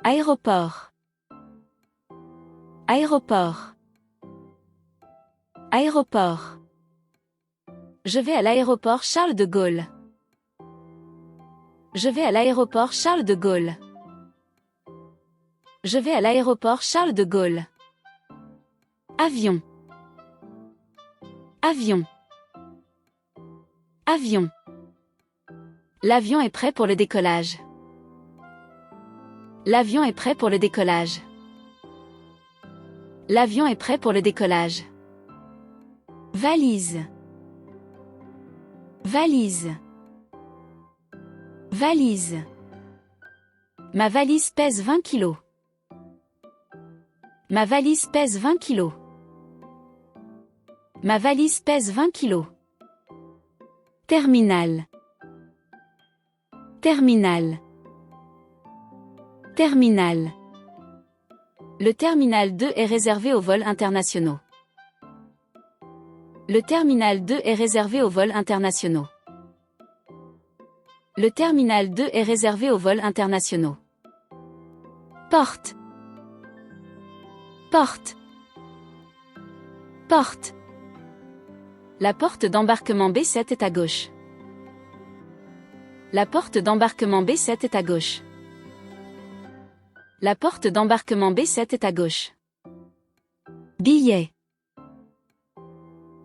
Aéroport. Aéroport. Aéroport. Je vais à l'aéroport Charles de Gaulle. Je vais à l'aéroport Charles de Gaulle. Je vais à l'aéroport Charles de Gaulle. Avion. Avion. Avion. L'avion est prêt pour le décollage. L'avion est prêt pour le décollage. L'avion est prêt pour le décollage. Valise. Valise. Valise. Ma valise pèse 20 kilos. Ma valise pèse 20 kilos. Ma valise pèse 20 kilos. Terminal. Terminal. Terminal. Le terminal 2 est réservé aux vols internationaux. Le terminal 2 est réservé aux vols internationaux. Le terminal 2 est réservé aux vols internationaux. Porte. Porte. Porte. La porte d'embarquement B7 est à gauche. La porte d'embarquement B7 est à gauche. La porte d'embarquement B7 est à gauche. Billet.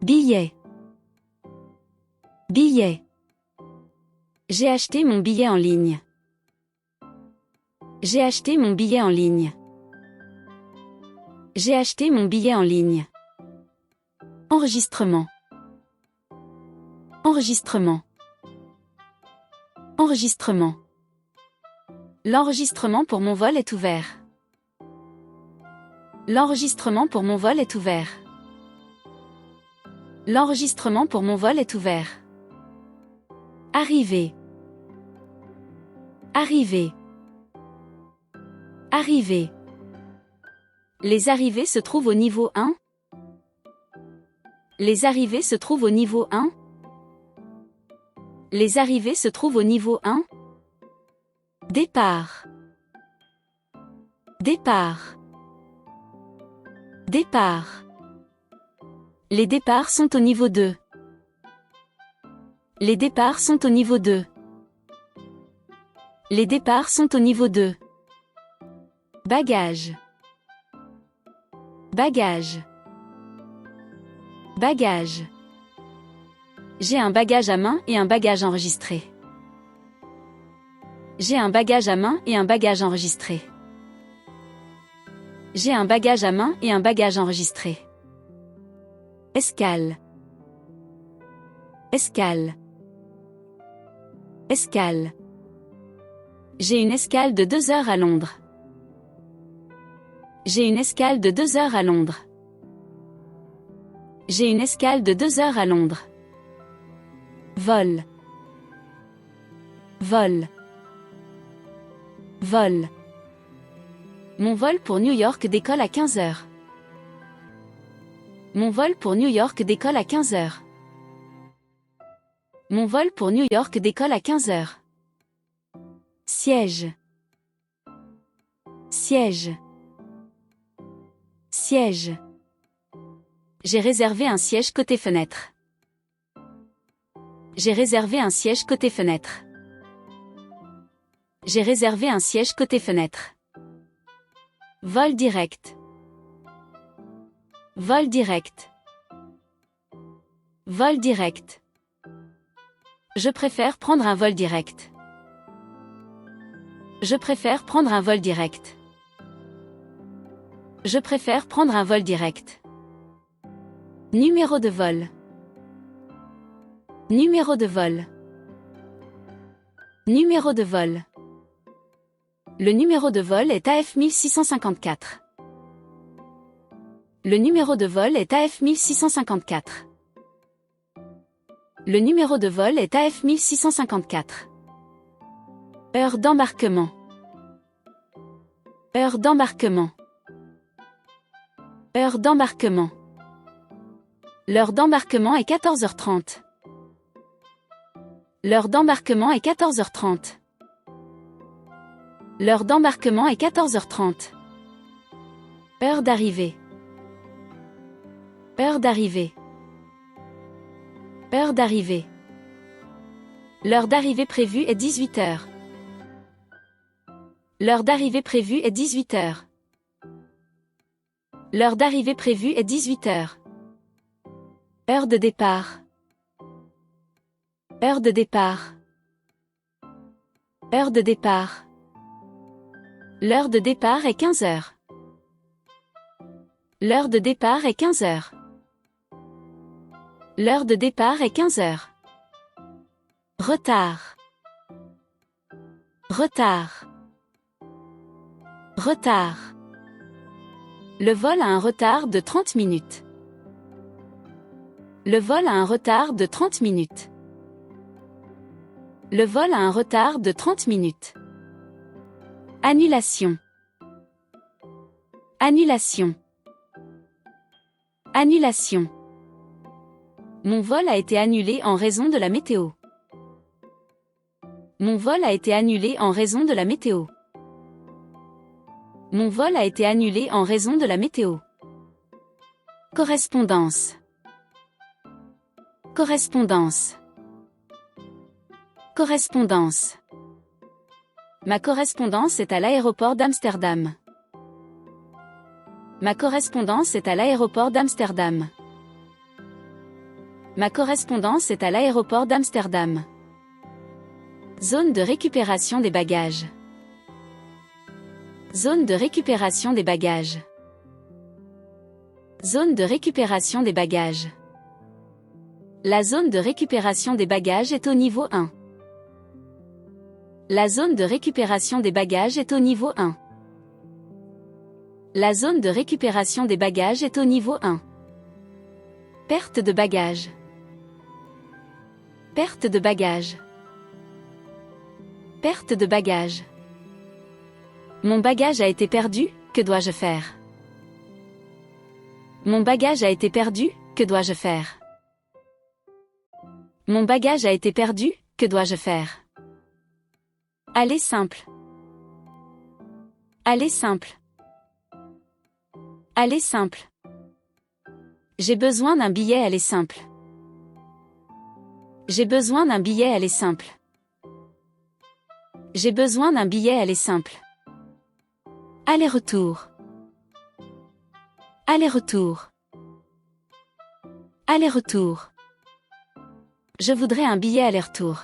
Billet. Billet. J'ai acheté mon billet en ligne. J'ai acheté mon billet en ligne. J'ai acheté mon billet en ligne. Enregistrement. Enregistrement. Enregistrement. L'enregistrement pour mon vol est ouvert. L'enregistrement pour mon vol est ouvert. L'enregistrement pour mon vol est ouvert. Arriver. Arriver. Arriver. Les arrivées se trouvent au niveau 1. Les arrivées se trouvent au niveau 1. Les arrivées se trouvent au niveau 1. Départ. Départ. Départ. Les départs sont au niveau 2. Les départs sont au niveau 2. Les départs sont au niveau 2. Bagage. Bagage. Bagage. J'ai un bagage à main et un bagage enregistré. J'ai un bagage à main et un bagage enregistré. J'ai un bagage à main et un bagage enregistré. Escale. Escale. Escale. J'ai une escale de 2 heures à Londres. J'ai une escale de 2 heures à Londres. J'ai une escale de 2 heures à Londres. Vol. Vol. Vol. Mon vol pour New York décolle à 15 heures. Mon vol pour New York décolle à 15 heures. Mon vol pour New York décolle à 15 heures. Siège. Siège. Siège. J'ai réservé un siège côté fenêtre. J'ai réservé un siège côté fenêtre. J'ai réservé un siège côté fenêtre. Vol direct. Vol direct. Vol direct. Je préfère prendre un vol direct. Je préfère prendre un vol direct. Je préfère prendre un vol direct. Numéro de vol. Numéro de vol. Numéro de vol. Le numéro de vol est AF 1654. Le numéro de vol est AF 1654. Le numéro de vol est AF 1654. Heure d'embarquement. Heure d'embarquement. Heure d'embarquement. L'heure d'embarquement est 14h30. L'heure d'embarquement est 14h30. L'heure d'embarquement est 14h30. Heure d'arrivée. Heure d'arrivée. Heure d'arrivée. L'heure d'arrivée prévue est 18h. L'heure d'arrivée prévue est 18h. L'heure d'arrivée prévue est 18h. Heure de départ. Heure de départ. Heure de départ. L'heure de départ est 15h. L'heure de départ est 15h. L'heure de départ est 15h. Retard. Retard. Retard. Le vol a un retard de 30 minutes. Le vol a un retard de 30 minutes. Le vol a un retard de 30 minutes. Annulation. Annulation. Annulation. Mon vol a été annulé en raison de la météo. Mon vol a été annulé en raison de la météo. Mon vol a été annulé en raison de la météo. Correspondance. Correspondance. Correspondance. Ma correspondance est à l'aéroport d'Amsterdam. Ma correspondance est à l'aéroport d'Amsterdam. Ma correspondance est à l'aéroport d'Amsterdam. Zone de récupération des bagages. Zone de récupération des bagages. Zone de récupération des bagages. La zone de récupération des bagages est au niveau 1. La zone de récupération des bagages est au niveau 1. La zone de récupération des bagages est au niveau 1. Perte de bagages. Perte de bagages. Perte de bagages. Mon bagage a été perdu, que dois-je faire? Mon bagage a été perdu, que dois-je faire? Mon bagage a été perdu, que dois-je faire? Aller simple. Aller simple. Aller simple. J'ai besoin d'un billet aller simple. J'ai besoin d'un billet aller simple. J'ai besoin d'un billet aller simple. Aller-retour. Aller-retour. Aller-retour. Je voudrais un billet aller-retour.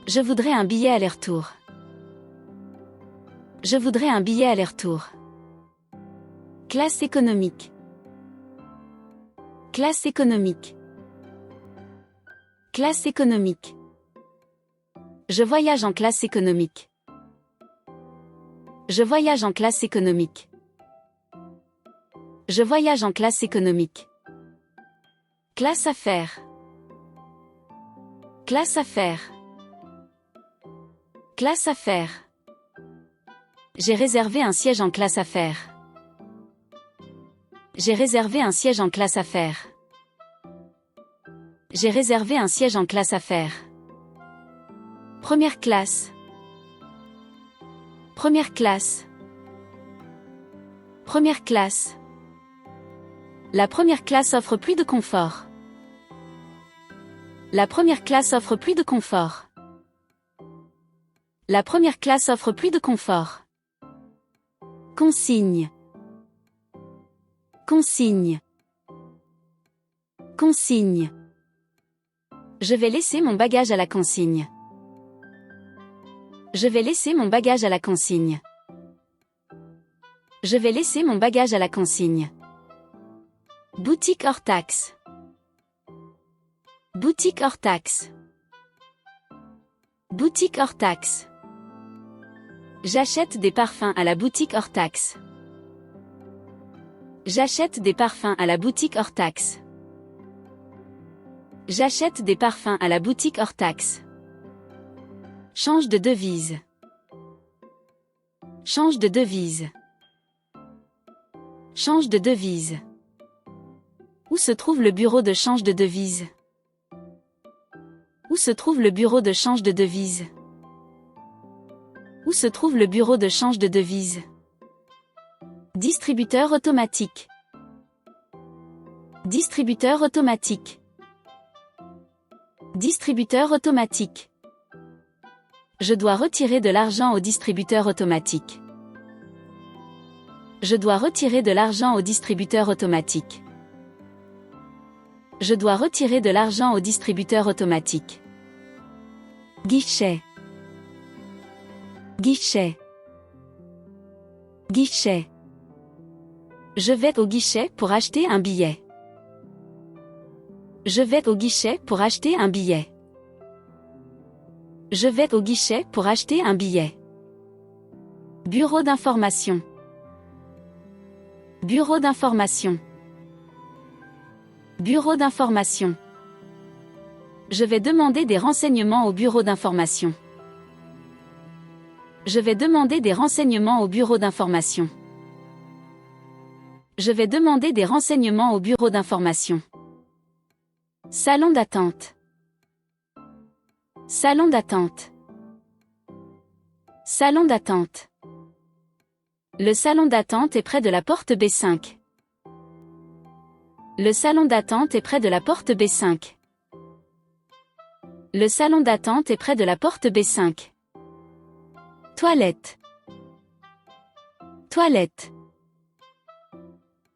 Je voudrais un billet aller-retour. Je voudrais un billet aller-retour. Classe économique. Classe économique. Classe économique. Je voyage en classe économique. Je voyage en classe économique. Je voyage en classe économique. Classe affaires. Classe affaires. Classe affaires. J'ai réservé un siège en classe affaires. J'ai réservé un siège en classe affaires. J'ai réservé un siège en classe affaires. Première classe. Première classe. Première classe. La première classe offre plus de confort. La première classe offre plus de confort. La première classe offre plus de confort. Consigne. Consigne. Consigne. Je vais laisser mon bagage à la consigne. Je vais laisser mon bagage à la consigne. Je vais laisser mon bagage à la consigne. Boutique hors taxe. Boutique hors taxe. Boutique hors taxe. J'achète des parfums à la boutique hors taxe. J'achète des parfums à la boutique hors taxe. J'achète des parfums à la boutique hors taxe. Change de devise. Change de devise. Change de devise. Où se trouve le bureau de change de devise? Où se trouve le bureau de change de devise? Où se trouve le bureau de change de devises? Distributeur automatique. Distributeur automatique. Distributeur automatique. Je dois retirer de l'argent au distributeur automatique. Je dois retirer de l'argent au distributeur automatique. Je dois retirer de l'argent au distributeur automatique. Guichet. Guichet. Guichet. Je vais au guichet pour acheter un billet. Je vais au guichet pour acheter un billet. Je vais au guichet pour acheter un billet. Bureau d'information. Bureau d'information. Bureau d'information. Je vais demander des renseignements au bureau d'information. Je vais demander des renseignements au bureau d'information. Je vais demander des renseignements au bureau d'information. Salon d'attente. Salon d'attente. Salon d'attente. Le salon d'attente est près de la porte B5. Le salon d'attente est près de la porte B5. Le salon d'attente est près de la porte B5. Toilette. Toilette.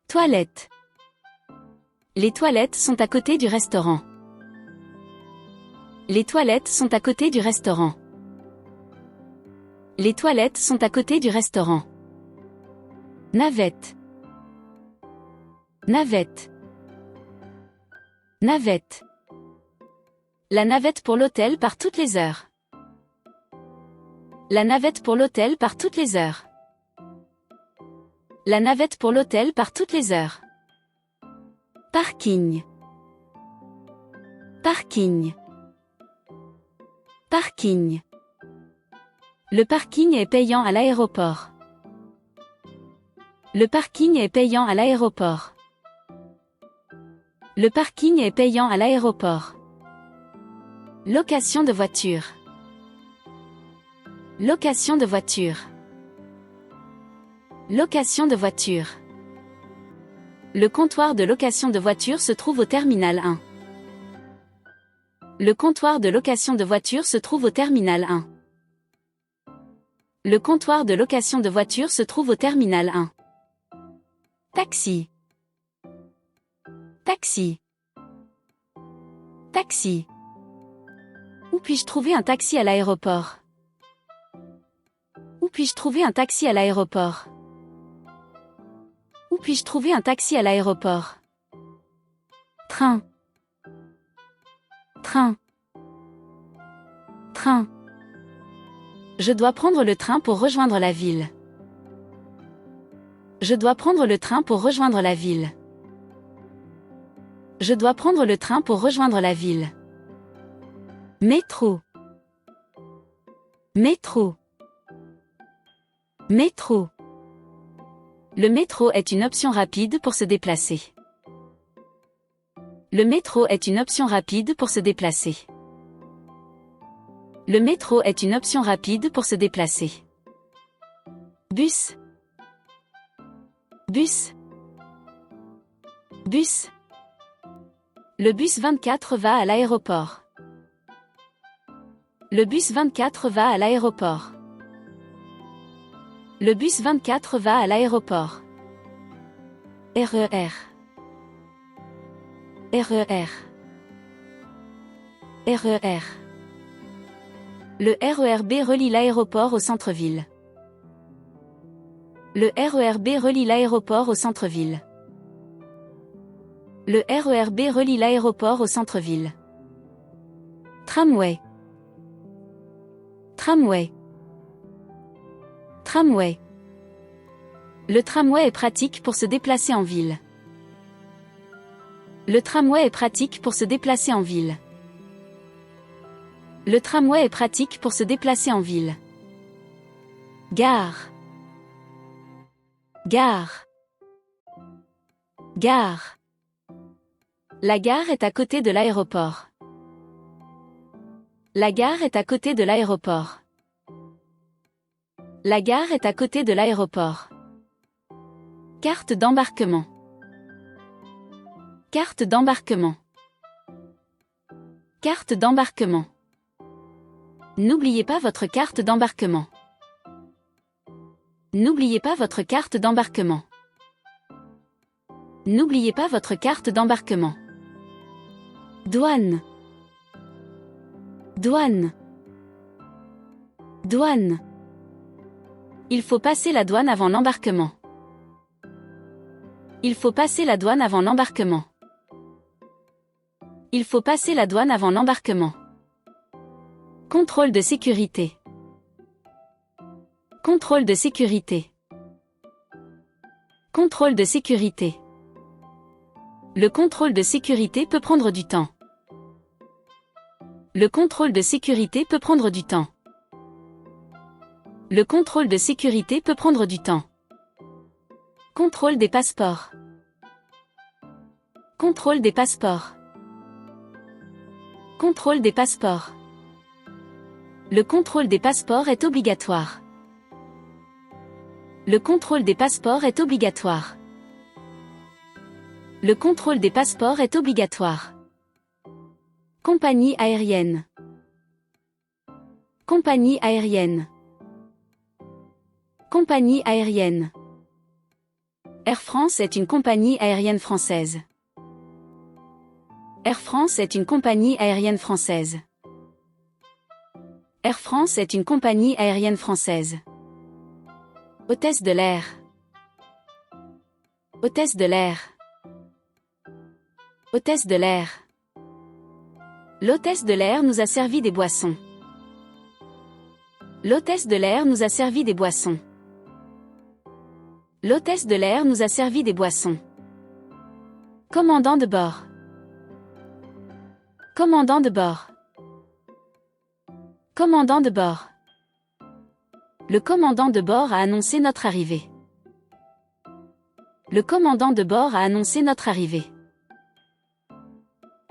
Toilette. Les toilettes sont à côté du restaurant. Les toilettes sont à côté du restaurant. Les toilettes sont à côté du restaurant. Navette. Navette. Navette. La navette pour l'hôtel part toutes les heures. La navette pour l'hôtel part toutes les heures. La navette pour l'hôtel part toutes les heures. Parking. Parking. Parking. Le parking est payant à l'aéroport. Le parking est payant à l'aéroport. Le parking est payant à l'aéroport. Location de voiture. Location de voiture. Location de voiture. Le comptoir de location de voiture se trouve au terminal 1. Le comptoir de location de voiture se trouve au terminal 1. Le comptoir de location de voiture se trouve au terminal 1. Taxi. Taxi. Taxi. Où puis-je trouver un taxi à l'aéroport? Où puis-je trouver un taxi à l'aéroport? Où puis-je trouver un taxi à l'aéroport? Train. Train. Train. Je dois prendre le train pour rejoindre la ville. Je dois prendre le train pour rejoindre la ville. Je dois prendre le train pour rejoindre la ville. Métro. Métro. Métro. Le métro est une option rapide pour se déplacer. Le métro est une option rapide pour se déplacer. Le métro est une option rapide pour se déplacer. Bus. Bus. Bus. Le bus 24 va à l'aéroport. Le bus 24 va à l'aéroport. Le bus 24 va à l'aéroport. RER. RER. RER. Le RER-B relie l'aéroport au centre-ville. Le RER-B relie l'aéroport au centre-ville. Le RER-B relie l'aéroport au centre-ville. Tramway. Tramway. Tramway. Le tramway est pratique pour se déplacer en ville. Le tramway est pratique pour se déplacer en ville. Le tramway est pratique pour se déplacer en ville. Gare. Gare. Gare. La gare est à côté de l'aéroport. La gare est à côté de l'aéroport. La gare est à côté de l'aéroport. Carte d'embarquement. Carte d'embarquement. Carte d'embarquement. N'oubliez pas votre carte d'embarquement. N'oubliez pas votre carte d'embarquement. N'oubliez pas votre carte d'embarquement. Douane. Douane. Douane. Il faut passer la douane avant l'embarquement. Il faut passer la douane avant l'embarquement. Il faut passer la douane avant l'embarquement. Contrôle de sécurité. Contrôle de sécurité. Contrôle de sécurité. Le contrôle de sécurité peut prendre du temps. Le contrôle de sécurité peut prendre du temps. Le contrôle de sécurité peut prendre du temps. Contrôle des passeports. Contrôle des passeports. Contrôle des passeports. Le contrôle des passeports est obligatoire. Le contrôle des passeports est obligatoire. Le contrôle des passeports est obligatoire. Compagnie aérienne. Compagnie aérienne. Compagnie aérienne. Air France est une compagnie aérienne française. Air France est une compagnie aérienne française. Air France est une compagnie aérienne française. Hôtesse de l'air. Hôtesse de l'air. Hôtesse de l'air. L'hôtesse de l'air nous a servi des boissons. L'hôtesse de l'air nous a servi des boissons. L'hôtesse de l'air nous a servi des boissons. Commandant de bord. Commandant de bord. Commandant de bord. Le commandant de bord a annoncé notre arrivée. Le commandant de bord a annoncé notre arrivée.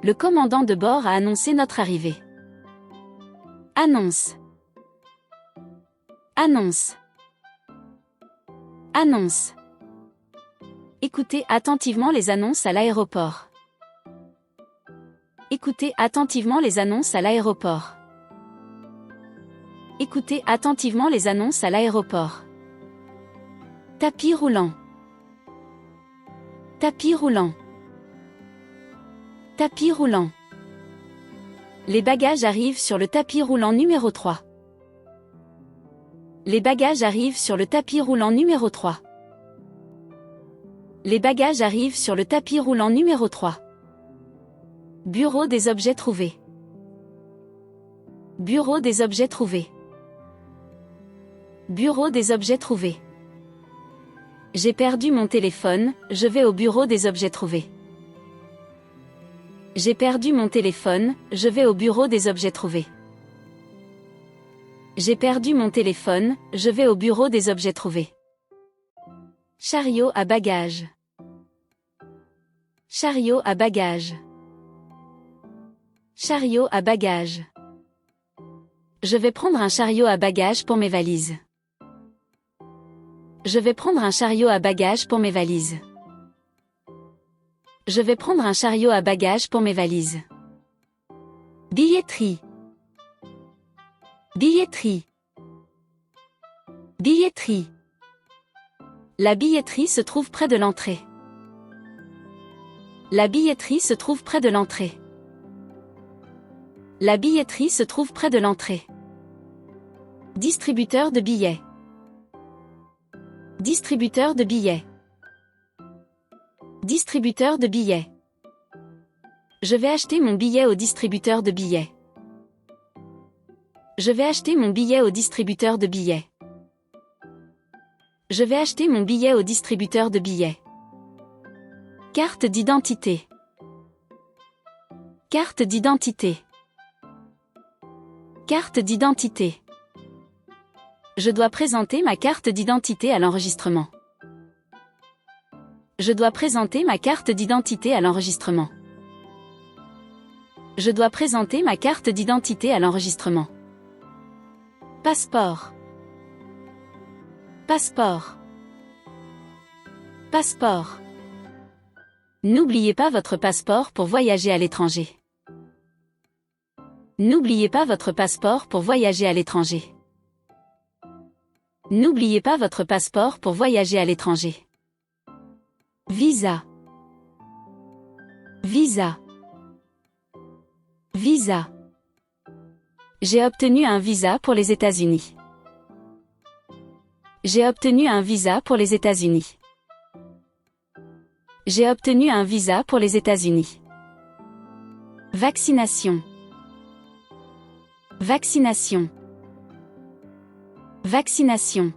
Le commandant de bord a annoncé notre arrivée. Annonce. Annonce. Annonce. Écoutez attentivement les annonces à l'aéroport. Écoutez attentivement les annonces à l'aéroport. Écoutez attentivement les annonces à l'aéroport. Tapis roulant. Tapis roulant. Tapis roulant. Les bagages arrivent sur le tapis roulant numéro 3. Les bagages arrivent sur le tapis roulant numéro 3. Les bagages arrivent sur le tapis roulant numéro 3. Bureau des objets trouvés. Bureau des objets trouvés. Bureau des objets trouvés. J'ai perdu mon téléphone, je vais au bureau des objets trouvés. J'ai perdu mon téléphone, je vais au bureau des objets trouvés. J'ai perdu mon téléphone, je vais au bureau des objets trouvés. Chariot à bagages. Chariot à bagages. Chariot à bagages. Je vais prendre un chariot à bagages pour mes valises. Je vais prendre un chariot à bagages pour mes valises. Je vais prendre un chariot à bagages pour mes valises. Billetterie. Billetterie. Billetterie. La billetterie se trouve près de l'entrée. La billetterie se trouve près de l'entrée. La billetterie se trouve près de l'entrée. Distributeur de billets. Distributeur de billets. Distributeur de billets. Je vais acheter mon billet au distributeur de billets. Je vais acheter mon billet au distributeur de billets. Je vais acheter mon billet au distributeur de billets. Carte d'identité. Carte d'identité. Carte d'identité. Je dois présenter ma carte d'identité à l'enregistrement. Je dois présenter ma carte d'identité à l'enregistrement. Je dois présenter ma carte d'identité à l'enregistrement. Passeport. Passeport. Passeport. N'oubliez pas votre passeport pour voyager à l'étranger. N'oubliez pas votre passeport pour voyager à l'étranger. N'oubliez pas votre passeport pour voyager à l'étranger. Visa. Visa. Visa. J'ai obtenu un visa pour les États-Unis. J'ai obtenu un visa pour les États-Unis. J'ai obtenu un visa pour les États-Unis. Vaccination. Vaccination. Vaccination.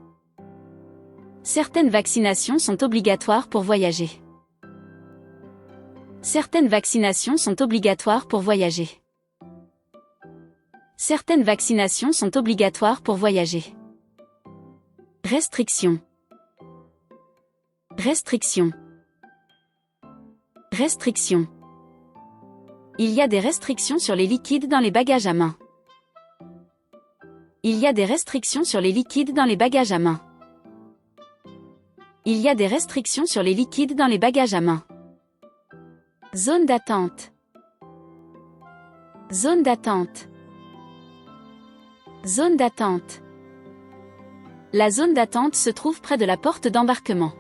Certaines vaccinations sont obligatoires pour voyager. Certaines vaccinations sont obligatoires pour voyager. Certaines vaccinations sont obligatoires pour voyager. Restriction. Restriction. Restriction. Il y a des restrictions sur les liquides dans les bagages à main. Il y a des restrictions sur les liquides dans les bagages à main. Il y a des restrictions sur les liquides dans les bagages à main. Zone d'attente. Zone d'attente. Zone d'attente. La zone d'attente se trouve près de la porte d'embarquement.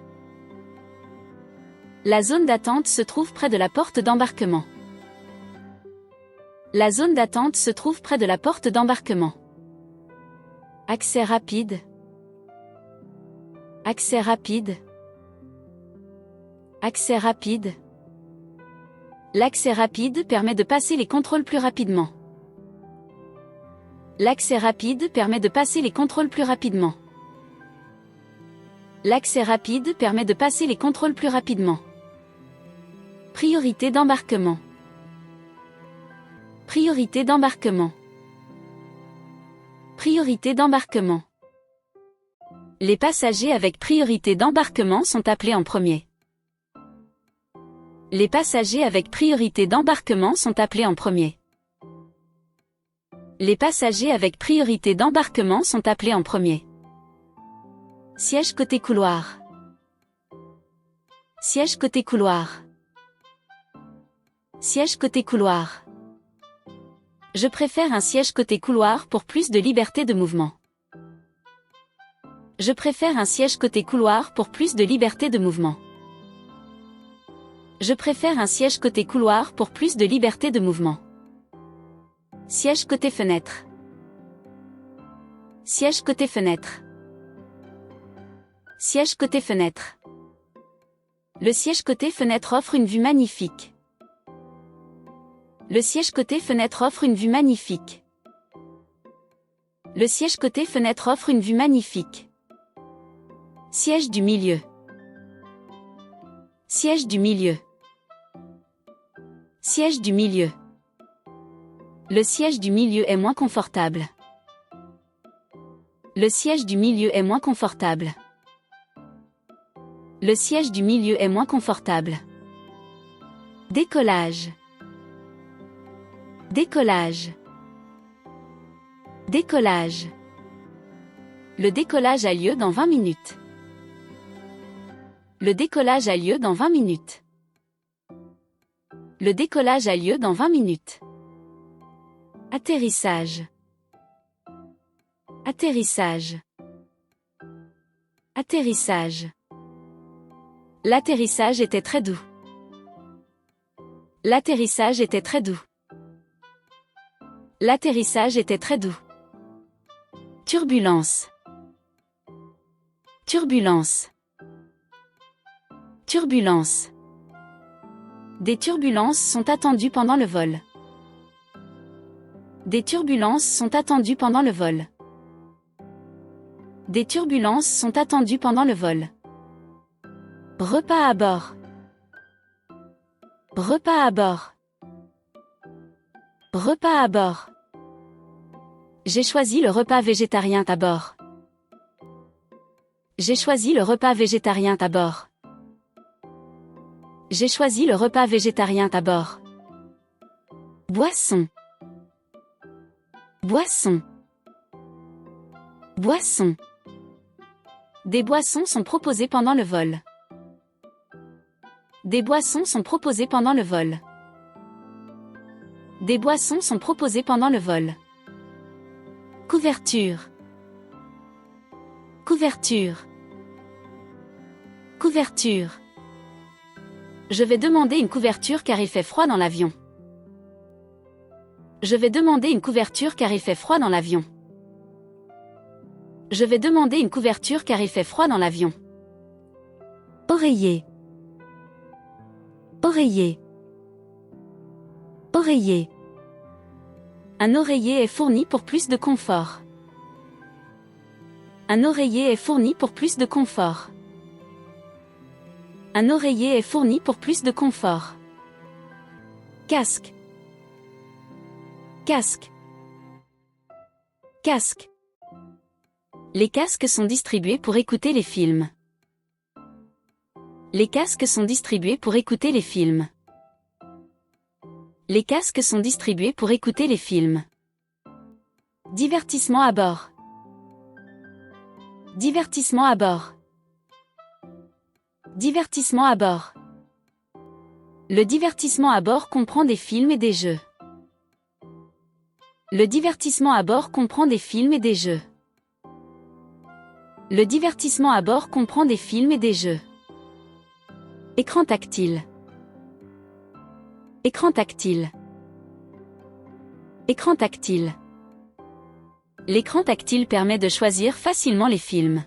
La zone d'attente se trouve près de la porte d'embarquement. La zone d'attente se trouve près de la porte d'embarquement. Accès rapide. Accès rapide. Accès rapide. L'accès rapide permet de passer les contrôles plus rapidement. L'accès rapide permet de passer les contrôles plus rapidement. L'accès rapide permet de passer les contrôles plus rapidement. Priorité d'embarquement. Priorité d'embarquement. Priorité d'embarquement. Les passagers avec priorité d'embarquement sont appelés en premier. Les passagers avec priorité d'embarquement sont appelés en premier. Les passagers avec priorité d'embarquement sont appelés en premier. Siège côté couloir. Siège côté couloir. Siège côté couloir. Je préfère un siège côté couloir pour plus de liberté de mouvement. Je préfère un siège côté couloir pour plus de liberté de mouvement. Je préfère un siège côté couloir pour plus de liberté de mouvement. Siège côté fenêtre. Siège côté fenêtre. Siège côté fenêtre. Le siège côté fenêtre offre une vue magnifique. Le siège côté fenêtre offre une vue magnifique. Le siège côté fenêtre offre une vue magnifique. Siège du milieu. Siège du milieu. Siège du milieu. Le siège du milieu est moins confortable. Le siège du milieu est moins confortable. Le siège du milieu est moins confortable. Décollage. Décollage. Décollage. Le décollage a lieu dans 20 minutes. Le décollage a lieu dans 20 minutes. Le décollage a lieu dans 20 minutes. Atterrissage. Atterrissage. Atterrissage. L'atterrissage était très doux. L'atterrissage était très doux. L'atterrissage était très doux. Turbulence. Turbulence. Turbulence. Des turbulences sont attendues pendant le vol. Des turbulences sont attendues pendant le vol. Des turbulences sont attendues pendant le vol. Repas à bord. Repas à bord. Repas à bord. J'ai choisi le repas végétarien à bord. J'ai choisi le repas végétarien à bord. J'ai choisi le repas végétarien à bord. Boisson. Boisson. Boisson. Des boissons sont proposées pendant le vol. Des boissons sont proposées pendant le vol. Des boissons sont proposées pendant le vol. Couverture. Couverture. Couverture. Je vais demander une couverture car il fait froid dans l'avion. Je vais demander une couverture car il fait froid dans l'avion. Je vais demander une couverture car il fait froid dans l'avion. Oreiller. Oreiller. Oreiller. Un oreiller est fourni pour plus de confort. Un oreiller est fourni pour plus de confort. Un oreiller est fourni pour plus de confort. Casque. Casque. Casque. Les casques sont distribués pour écouter les films. Les casques sont distribués pour écouter les films. Les casques sont distribués pour écouter les films. Divertissement à bord. Divertissement à bord. Divertissement à bord. Le divertissement à bord comprend des films et des jeux. Le divertissement à bord comprend des films et des jeux. Le divertissement à bord comprend des films et des jeux. Écran tactile. Écran tactile. Écran tactile. L'écran tactile permet de choisir facilement les films.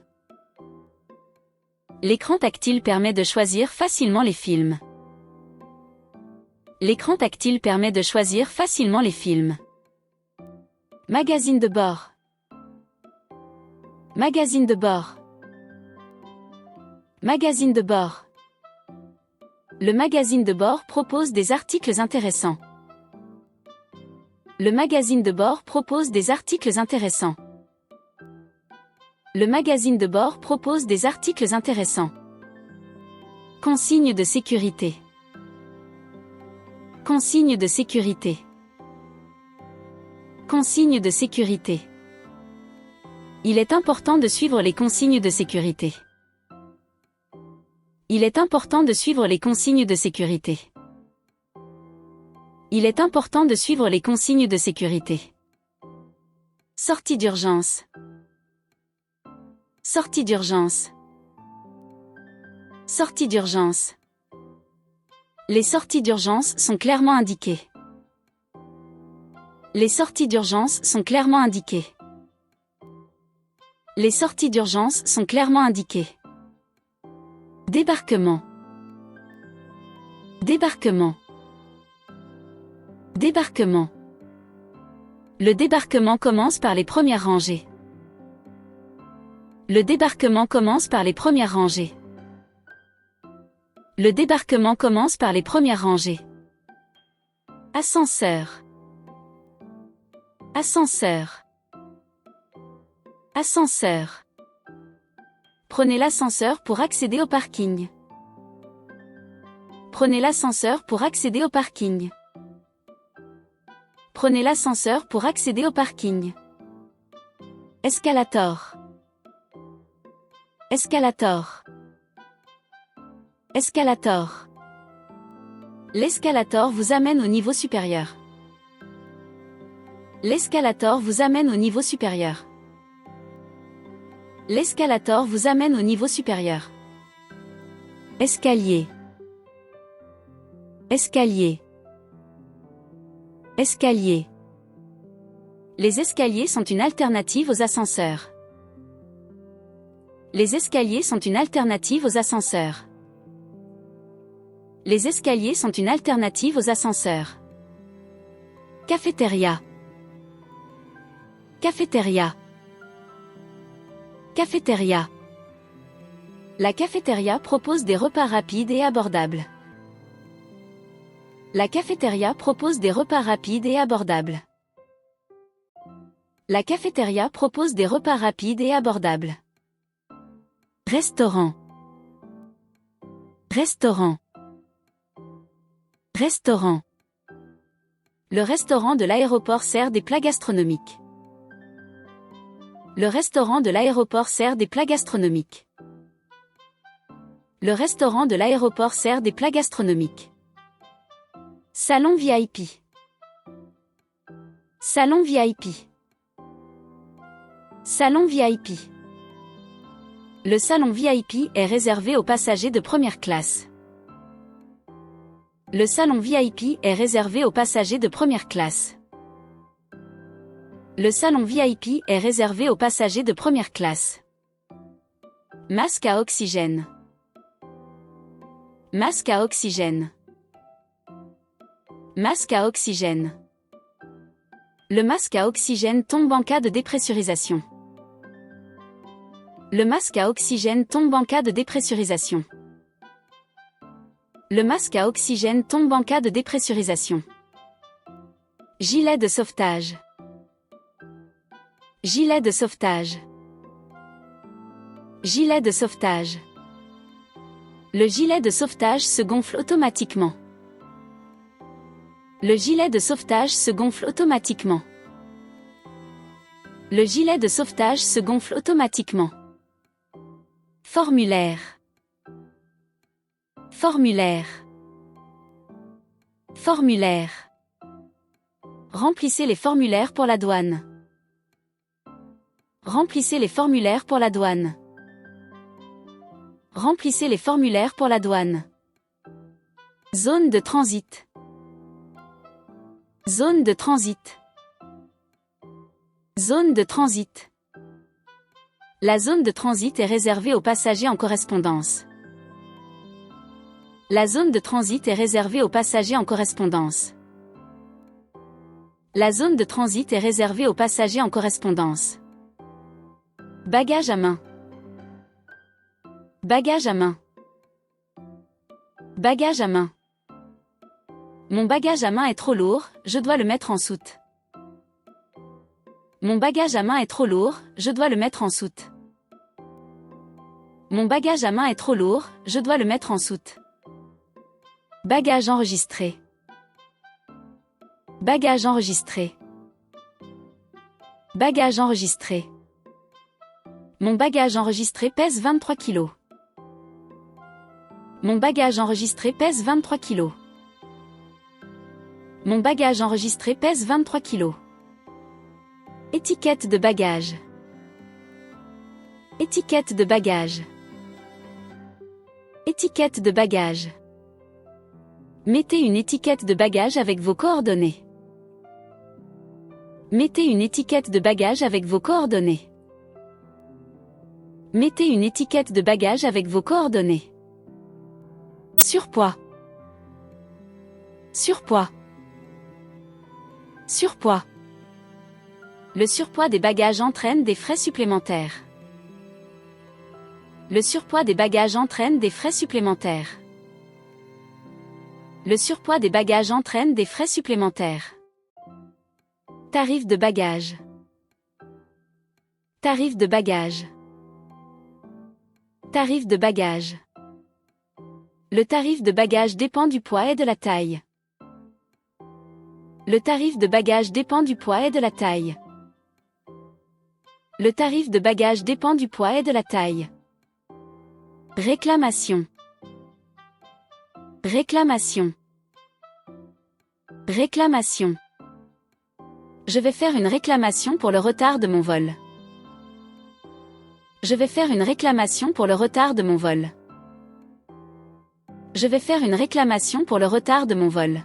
L'écran tactile permet de choisir facilement les films. L'écran tactile permet de choisir facilement les films. Magazine de bord. Magazine de bord. Magazine de bord. Le magazine de bord propose des articles intéressants. Le magazine de bord propose des articles intéressants. Le magazine de bord propose des articles intéressants. Consigne de sécurité. Consigne de sécurité. Consigne de sécurité. Il est important de suivre les consignes de sécurité. Il est important de suivre les consignes de sécurité. Il est important de suivre les consignes de sécurité. Sortie d'urgence. Sortie d'urgence. Sortie d'urgence. Les sorties d'urgence sont clairement indiquées. Les sorties d'urgence sont clairement indiquées. Les sorties d'urgence sont clairement indiquées. Débarquement. Débarquement. Débarquement. Le débarquement commence par les premières rangées. Le débarquement commence par les premières rangées. Le débarquement commence par les premières rangées. Ascenseur. Ascenseur. Ascenseur. Prenez l'ascenseur pour accéder au parking. Prenez l'ascenseur pour accéder au parking. Prenez l'ascenseur pour accéder au parking. Escalator. Escalator. Escalator. L'escalator vous amène au niveau supérieur. L'escalator vous amène au niveau supérieur. L'escalator vous amène au niveau supérieur. Escalier. Escalier. Escalier. Les escaliers sont une alternative aux ascenseurs. Les escaliers sont une alternative aux ascenseurs. Les escaliers sont une alternative aux ascenseurs. Cafétéria. Cafétéria. Cafétéria. La cafétéria propose des repas rapides et abordables. La cafétéria propose des repas rapides et abordables. La cafétéria propose des repas rapides et abordables. Restaurant. Restaurant. Restaurant. Le restaurant de l'aéroport sert des plats gastronomiques. Le restaurant de l'aéroport sert des plats gastronomiques. Le restaurant de l'aéroport sert des plats gastronomiques. Salon VIP. Salon VIP. Salon VIP. Le salon VIP est réservé aux passagers de première classe. Le salon VIP est réservé aux passagers de première classe. Le salon VIP est réservé aux passagers de première classe. Masque à oxygène. Masque à oxygène. Masque à oxygène. Le masque à oxygène tombe en cas de dépressurisation. Le masque à oxygène tombe en cas de dépressurisation. Le masque à oxygène tombe en cas de dépressurisation. Gilet de sauvetage. Gilet de sauvetage. Gilet de sauvetage. Le gilet de sauvetage se gonfle automatiquement. Le gilet de sauvetage se gonfle automatiquement. Le gilet de sauvetage se gonfle automatiquement. Formulaire. Formulaire. Formulaire. Remplissez les formulaires pour la douane. Remplissez les formulaires pour la douane. Remplissez les formulaires pour la douane. Zone de transit. Zone de transit. Zone de transit. La zone de transit est réservée aux passagers en correspondance. La zone de transit est réservée aux passagers en correspondance. La zone de transit est réservée aux passagers en correspondance. Bagage à main. Bagage à main. Bagage à main. Mon bagage à main est trop lourd, je dois le mettre en soute. Mon bagage à main est trop lourd, je dois le mettre en soute. Mon bagage à main est trop lourd, je dois le mettre en soute. Bagage enregistré. Bagage enregistré. Bagage enregistré. Mon bagage enregistré pèse 23 kg. Mon bagage enregistré pèse 23 kg. Mon bagage enregistré pèse 23 kg. Étiquette de bagage. Étiquette de bagage. Étiquette de bagage. Mettez une étiquette de bagage avec vos coordonnées. Mettez une étiquette de bagage avec vos coordonnées. Mettez une étiquette de bagage avec vos coordonnées. Surpoids. Surpoids. Surpoids. Le surpoids des bagages entraîne des frais supplémentaires. Le surpoids des bagages entraîne des frais supplémentaires. Le surpoids des bagages entraîne des frais supplémentaires. Tarif de bagage. Tarif de bagage. Tarif de bagage. Le tarif de bagage dépend du poids et de la taille. Le tarif de bagage dépend du poids et de la taille. Le tarif de bagage dépend du poids et de la taille. Réclamation. Réclamation. Réclamation. Je vais faire une réclamation pour le retard de mon vol. Je vais faire une réclamation pour le retard de mon vol. Je vais faire une réclamation pour le retard de mon vol.